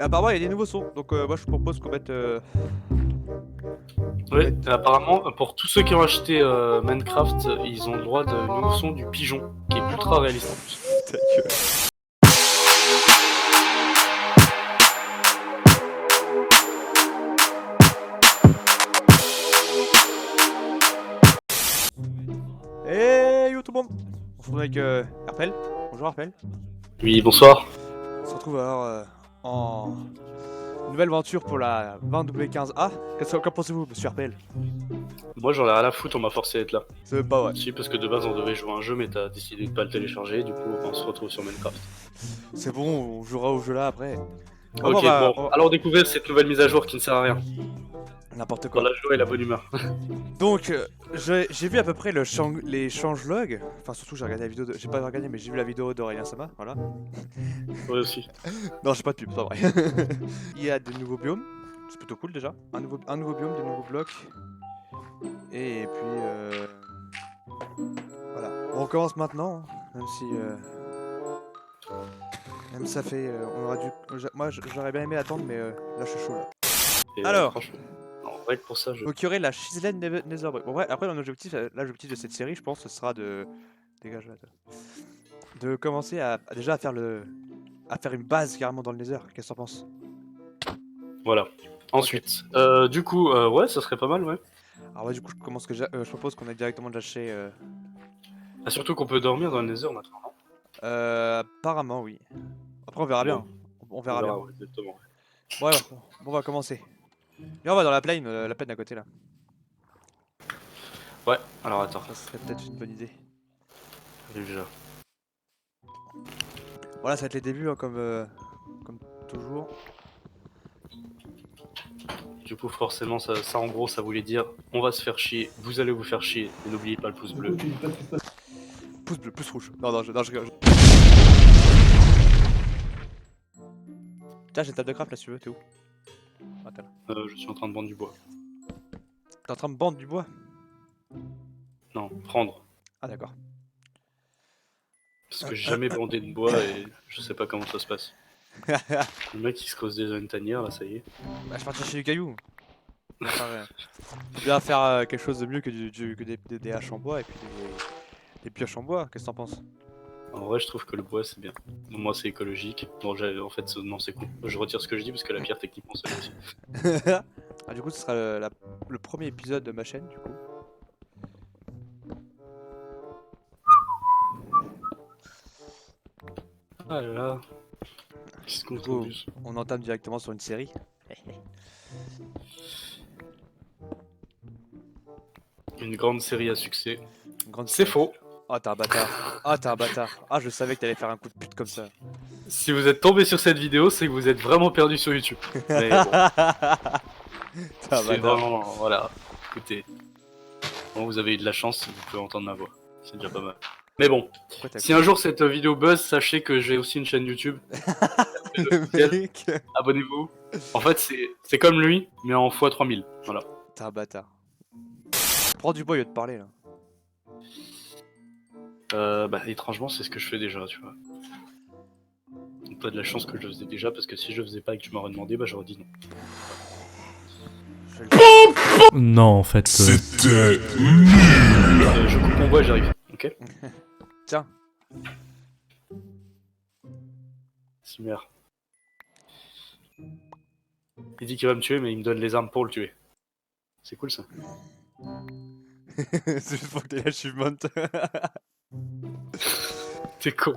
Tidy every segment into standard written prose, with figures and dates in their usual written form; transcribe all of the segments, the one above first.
Et apparemment, il y a des nouveaux sons. Donc, moi, je propose qu'on mette. Ouais, apparemment, pour tous ceux qui ont acheté Minecraft, ils ont le droit de nouveau son du pigeon, qui est ultra réaliste en plus. Ta gueule. Hey yo tout le monde. On se retrouve avec Arpel. Bonjour Arpel. Oui, bonsoir. On se retrouve alors en nouvelle aventure pour la 20W15A. Qu'en pensez-vous, monsieur Arpel? Moi j'en ai rien à foutre, on m'a forcé à être là. C'est pas vrai. Si, parce que de base on devait jouer à un jeu, mais t'as décidé de pas le télécharger, du coup on se retrouve sur Minecraft. C'est bon, on jouera au jeu là après. Ok, on va- bon, alors découvrir cette nouvelle mise à jour qui ne sert à rien. N'importe Pour quoi. la joie et la bonne humeur. Donc, j'ai vu à peu près les changelogs. Enfin, surtout, j'ai regardé la vidéo de. J'ai pas regardé, mais j'ai vu la vidéo d'Aurélien Sama. Voilà. Ouais aussi. Non, j'ai pas de pub, c'est pas vrai. Il y a des nouveaux biomes. C'est plutôt cool déjà. Un nouveau biome, des nouveaux blocs. Et puis. Voilà. On recommence maintenant. Même si. Même ça fait. On aura dû. Moi, j'aurais bien aimé attendre, mais là, je suis chaud là. Et, Alors. franchement, en vrai pour ça je... Donc il y aurait la Chiselen Netherbrick. Bon, ouais, après mon objectif, l'objectif de cette série, je pense, ce sera de dégage là, de commencer déjà à faire à faire une base carrément dans le Nether. Qu'est-ce que t'en penses? Voilà. Ensuite, du coup, ouais, ça serait pas mal, ouais. Alors ouais, du coup, je propose qu'on aille directement lâcher. Ah, surtout qu'on peut dormir dans le Nether maintenant, non? Apparemment oui. Après on verra bien. On verra bien. Ouais, exactement. Bon alors, bon, on va commencer. Et on va dans la plaine à côté là. Ouais, alors attends, Ça serait peut-être une bonne idée. déjà. Voilà, ça va être les débuts hein, comme toujours. Du coup, forcément, ça en gros, ça voulait dire on va se faire chier, vous allez vous faire chier, et n'oubliez pas le pouce bleu. Pouce bleu, pouce rouge. Non, je rigole. Tiens, j'ai une table de craft là si tu veux, t'es où? Ah, t'es là. Je suis en train de vendre du bois. T'es en train de bande du bois? Non, prendre. Ah d'accord. Parce que j'ai jamais bandé de bois et je sais pas comment ça se passe. Le mec il se creuse déjà une tanière là, ça y est. Bah, je suis parti chez du caillou. Faut bien faire quelque chose de mieux que, que des haches en bois et puis des pioches en bois. Qu'est-ce que t'en penses? En vrai, je trouve que le bois c'est bien. Moi c'est écologique. Bon, en fait, non, c'est con. Je retire ce que je dis parce que la pierre techniquement c'est aussi. Ah, du coup, ce sera le premier épisode de ma chaîne, du coup. Ah là là. Qu'est-ce qu'on Du coup, plus on entame directement sur une série. Une grande série à succès. Une grande C'est série. faux. Ah, t'es un bâtard. Ah, t'es un bâtard. Ah, je savais que t'allais faire un coup de pute comme ça. Si vous êtes tombé sur cette vidéo, c'est que vous êtes vraiment perdu sur YouTube. Mais bon, T'es un c'est bâtard. vraiment, voilà. Écoutez, bon, vous avez eu de la chance, vous pouvez entendre ma voix. C'est déjà pas mal. Mais bon, Pourquoi t'as si un jour cette vidéo buzz, sachez que j'ai aussi une chaîne YouTube. le mec? Abonnez-vous. En fait, c'est comme lui, mais en x3000. Voilà. T'es un bâtard. Prends du bois au lieu de parler là. Bah, étrangement, c'est ce que je fais déjà, tu vois. Donc, pas de la chance que je le faisais déjà, parce que si je le faisais pas et que tu m'aurais demandé, bah j'aurais dit non. Non, en fait. C'était Je coupe mon bois et j'arrive, ok? Tiens. Super. Il dit qu'il va me tuer, mais il me donne les armes pour le tuer. C'est cool ça. C'est juste pour que t'aies l'achievement. T'es con.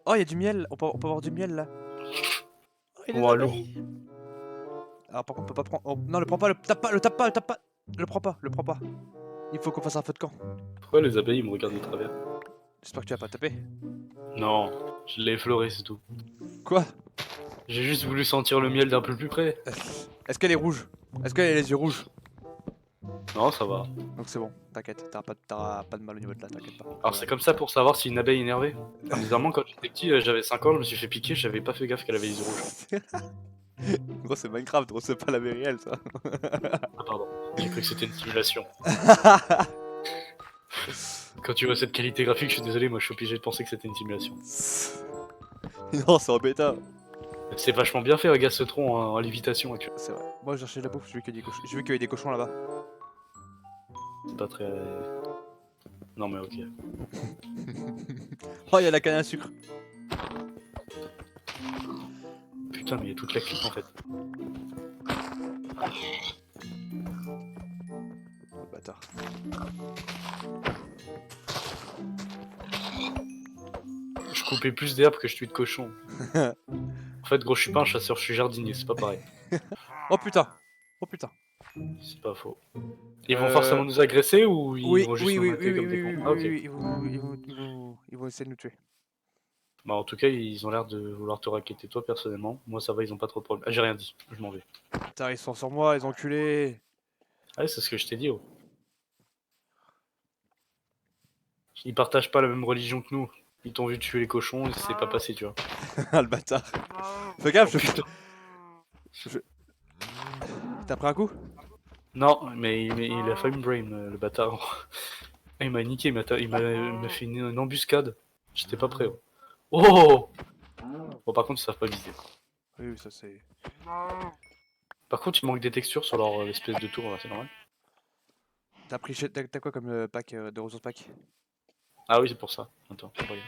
Oh, il y a du miel. On peut avoir du miel là. Oh, il est Oh, là, lourd. oui. Alors, par contre, on peut pas prendre. Oh, non, le prends pas, le tape pas, le tape pas, le tape pas. Le prends pas. Il faut qu'on fasse un feu de camp. Pourquoi les abeilles ils me regardent de travers? J'espère que tu vas pas taper. Non, je l'ai effleuré, c'est tout. Quoi? J'ai juste voulu sentir le miel d'un peu plus près. Est-ce qu'elle est rouge? Est-ce qu'elle a les yeux rouges? Non, ça va. Donc c'est bon, t'inquiète, t'auras pas de mal au niveau de là, t'inquiète pas. Alors c'est comme ça pour savoir si une abeille est énervée. Bizarrement, quand j'étais petit, j'avais 5 ans, je me suis fait piquer, j'avais pas fait gaffe qu'elle avait les yeux rouges. Gros, c'est Minecraft, gros, c'est pas la vie réelle ça. Ah pardon, j'ai cru que c'était une simulation. Quand tu vois cette qualité graphique, je suis désolé, moi je suis obligé de penser que c'était une simulation. Non, c'est en bêta. C'est vachement bien fait, regarde ce tronc en lévitation actuellement. C'est vrai. Moi, je cherchais de la bouffe, j'ai vu qu'il y a des cochons. J'ai vu qu'il y avait des cochons là-bas. C'est pas très... Non mais ok. Oh, il y a la canne à sucre. Putain, mais il y a toute la clique en fait. Oh, bâtard. Je coupais plus d'herbe que je tue de cochons. En fait, gros, je suis pas un chasseur, je suis jardinier, c'est pas pareil. Oh putain. Oh putain. C'est pas faux. Ils vont forcément nous agresser ou ils Oui, vont juste oui, nous oui, mater oui, comme oui, des oui, cons? oui, Ah ok. oui, ils vont essayer de nous tuer. Bah en tout cas, ils ont l'air de vouloir te raqueter toi personnellement. Moi ça va, ils ont pas trop de problème. Ah j'ai rien dit, je m'en vais. Putain, ils sont sur moi, les enculés. Ah ouais, c'est ce que je t'ai dit. Oh. Ils partagent pas la même religion que nous. Ils t'ont vu tuer les cochons et c'est pas passé, tu vois. Ah, le bâtard. Fais gaffe, Oh, putain. T'as pris un coup? Non, mais il a failli me brain, le bâtard. Ah, il m'a niqué, il m'a fait une embuscade. J'étais pas prêt. Oh. Bon, par contre, ils savent pas viser. Oui, oui, ça c'est... Par contre, il manque des textures sur leur espèce de tour, là, c'est normal. T'as quoi comme pack de ressources pack? Ah oui, c'est pour ça. Attends, regarde.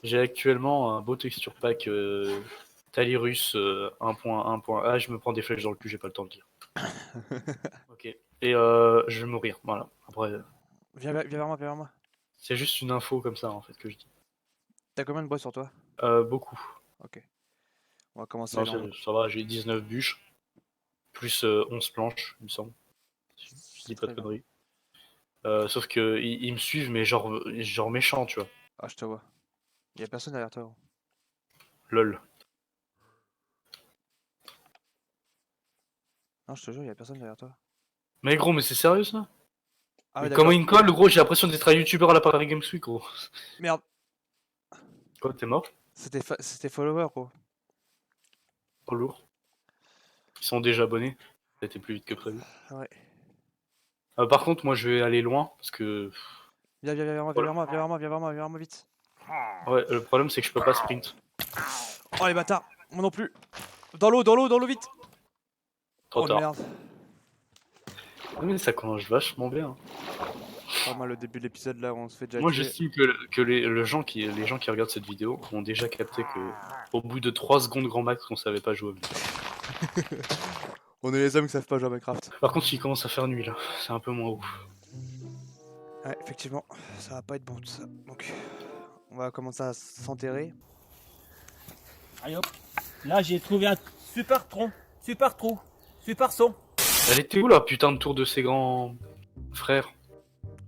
J'ai actuellement un beau texture pack Talirus 1.1. Ah, je me prends des flèches dans le cul, j'ai pas le temps de dire. Ok. Et je vais mourir, voilà. Après, Viens vers moi, viens vers moi. c'est juste une info comme ça, en fait, que je dis. T'as combien de bois sur toi? Beaucoup. Ok. On va commencer Non, à aller en... ça va, j'ai 19 bûches. Plus 11 planches, il me semble. Si je dis pas de Très bien. conneries. Sauf que ils me suivent, mais genre méchant, tu vois. Ah, je te vois. Y'a personne derrière toi. Gros. Lol. Non, je te jure, y'a personne derrière toi. Mais gros, mais c'est sérieux ça? Ah Mais ouais, comment d'accord. il me colle, gros? J'ai l'impression d'être un youtubeur à la Paris Games Week, gros. Merde, Quoi, t'es mort? c'était follower, gros. Pas lourd. Ils sont déjà abonnés. Ça a été plus vite que prévu. Ouais. Par contre, moi je vais aller loin parce que. Viens vers moi, viens vers moi, viens vers moi, viens vers moi, viens vers moi, vite. Ouais, le problème c'est que je peux pas sprint. Oh les bâtards, moi non plus. Dans l'eau, vite. Trop Oh tard. merde. Ah, mais ça commence vachement bien. Pas mal le début de l'épisode là où on se fait déjà Moi tuer. j'estime que les gens qui regardent cette vidéo ont déjà capté que au bout de 3 secondes grand max qu'on savait pas jouer au vidéo. On est les hommes qui savent pas jouer à Minecraft. Par contre il commence à faire nuit là, c'est un peu moins ouf. Ouais, effectivement, ça va pas être bon tout ça. Donc, on va commencer à s'enterrer. Allez hop, là j'ai trouvé un super tronc, super trou, super son. Elle était où la putain de tour de ses grands frères?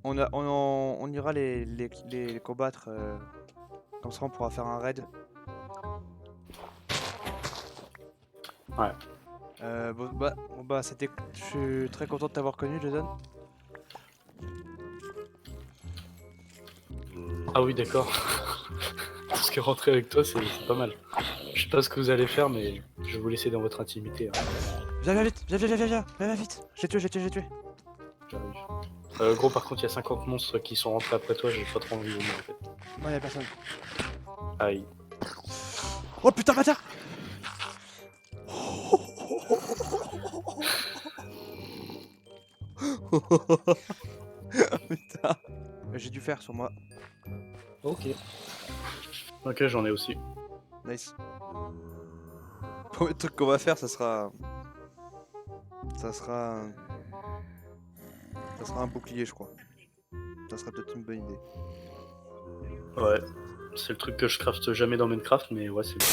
On ira les combattre. Comme ça, on pourra faire un raid. Ouais. Bon bah c'était. Je suis très content de t'avoir connu, Jason. Ah oui d'accord. Parce que rentrer avec toi c'est pas mal. Je sais pas ce que vous allez faire mais je vais vous laisser dans votre intimité. Hein. Viens vite, viens vite. J'ai tué. J'arrive. Gros par contre il y a 50 monstres qui sont rentrés après toi, j'ai pas trop envie de venir en fait. Non, y'a personne. Aïe. Oh putain, bâtard. Putain. J'ai du fer sur moi. Ok. Ok j'en ai aussi. Nice. Le premier truc qu'on va faire, ça sera un bouclier, je crois. Ça sera peut-être une bonne idée. Ouais. C'est le truc que je crafte jamais dans Minecraft mais ouais c'est bien.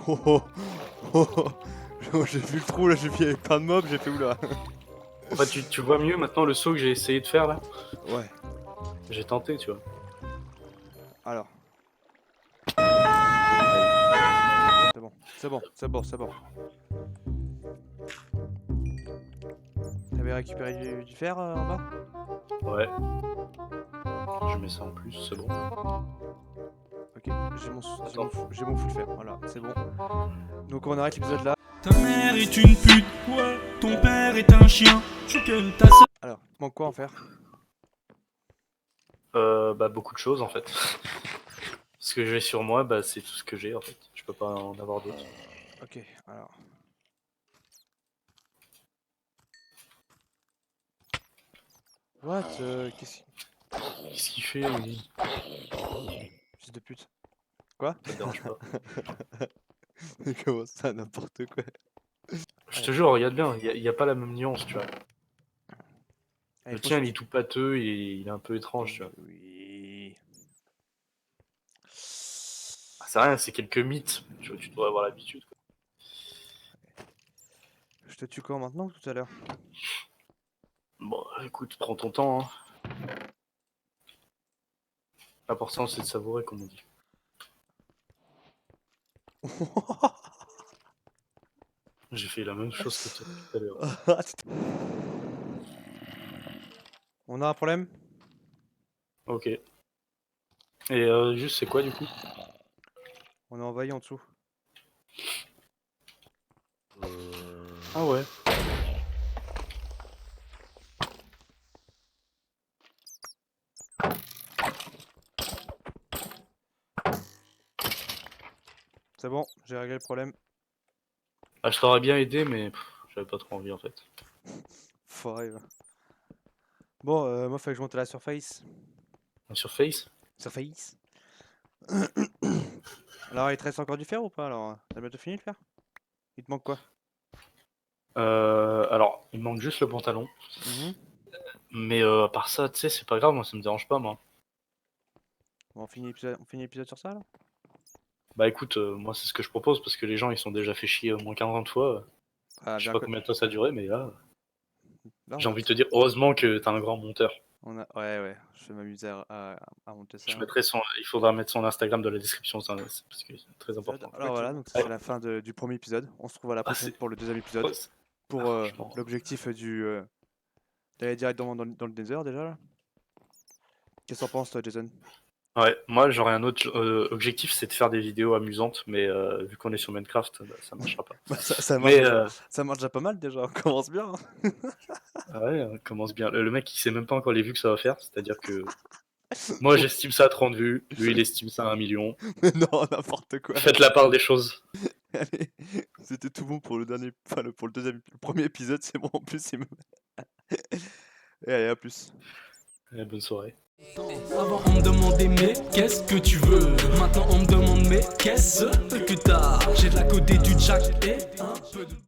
Oh, j'ai vu le trou là, j'ai vu avec plein de mobs, j'ai fait oula. Bah tu vois mieux maintenant le saut que j'ai essayé de faire là? Ouais, J'ai tenté tu vois. alors. C'est bon. T'avais récupéré du fer en bas? Ouais. Je mets ça en plus, c'est bon. Ok, j'ai mon full fer, voilà, c'est bon. Donc on arrête l'épisode là. Ta mère est une pute, ouais, ton père est un chien, je ken ta sœur. Alors, il manque quoi en faire? Bah, beaucoup de choses en fait. Ce que j'ai sur moi, bah, c'est tout ce que j'ai en fait. Je peux pas en avoir d'autres. Ok, alors. What qu'est-ce Qu'est-ce qu'il fait, lui? fils de pute. Quoi? Ça te dérange pas? Comment ça, n'importe quoi? Je te jure, regarde bien, y a pas la même nuance, tu vois. Allez, Le tien, il est tout pâteux et il est un peu étrange, tu vois. Oui. Ah, c'est rien, c'est quelques mythes. Tu vois, tu dois avoir l'habitude, quoi. Je te tue quand maintenant ou tout à l'heure? Bon, écoute, prends ton temps, hein. L'important, c'est de savourer, comme on dit. J'ai fait la même chose que toi tout à l'heure. On a un problème? Ok. Et juste, c'est quoi, du coup? On est envahi en dessous. Ah ouais. C'est bon, j'ai réglé le problème. Ah, je t'aurais bien aidé, mais j'avais pas trop envie, en fait. Forever. Bon, moi, faut que je monte à la surface. Sur Face? Surface. Alors, il te reste encore du fer ou pas? Alors, t'as bientôt fini le fer? Il te manque quoi? Alors, il me manque juste le pantalon. Mhm. Mais à part ça, tu sais, c'est pas grave, moi, ça me dérange pas, moi. Bon, on finit l'épisode sur ça, alors? Bah écoute, moi, c'est ce que je propose, parce que les gens, ils sont déjà fait chier au moins 40 fois. Ah, Je sais bien pas que... combien de temps ça a duré, mais là, Là, j'ai envie de te dire, heureusement que t'as un grand monteur. Ouais, je vais m'amuser à monter ça. Je mettrai il faudra mettre son Instagram dans la description, parce que c'est très important. Alors voilà, donc c'est la fin du premier épisode. On se retrouve à la prochaine c'est- pour le deuxième épisode. Ouais, Pour franchement. l'objectif d'aller directement dans le Nether déjà là. Qu'est-ce que t'en penses toi, Jason? Ouais, moi j'aurais un autre objectif, c'est de faire des vidéos amusantes, mais vu qu'on est sur Minecraft, bah, ça marchera pas. Bah, ça marche Mais déjà. Ça marche déjà pas mal déjà, on commence bien. Hein. ouais, on commence bien. Le mec il sait même pas encore les vues que ça va faire, c'est-à-dire que moi j'estime ça à 30 vues, lui il estime ça à 1 million. Mais non, n'importe quoi. Faites la part des choses. Allez, c'était tout bon pour le dernier, enfin pour le premier épisode, c'est bon en plus. Et allez, à plus. Et bonne soirée. Avant on me demandait mais qu'est-ce que tu veux? Maintenant on me demande mais qu'est-ce que t'as? J'ai de la codée du jack et un peu de...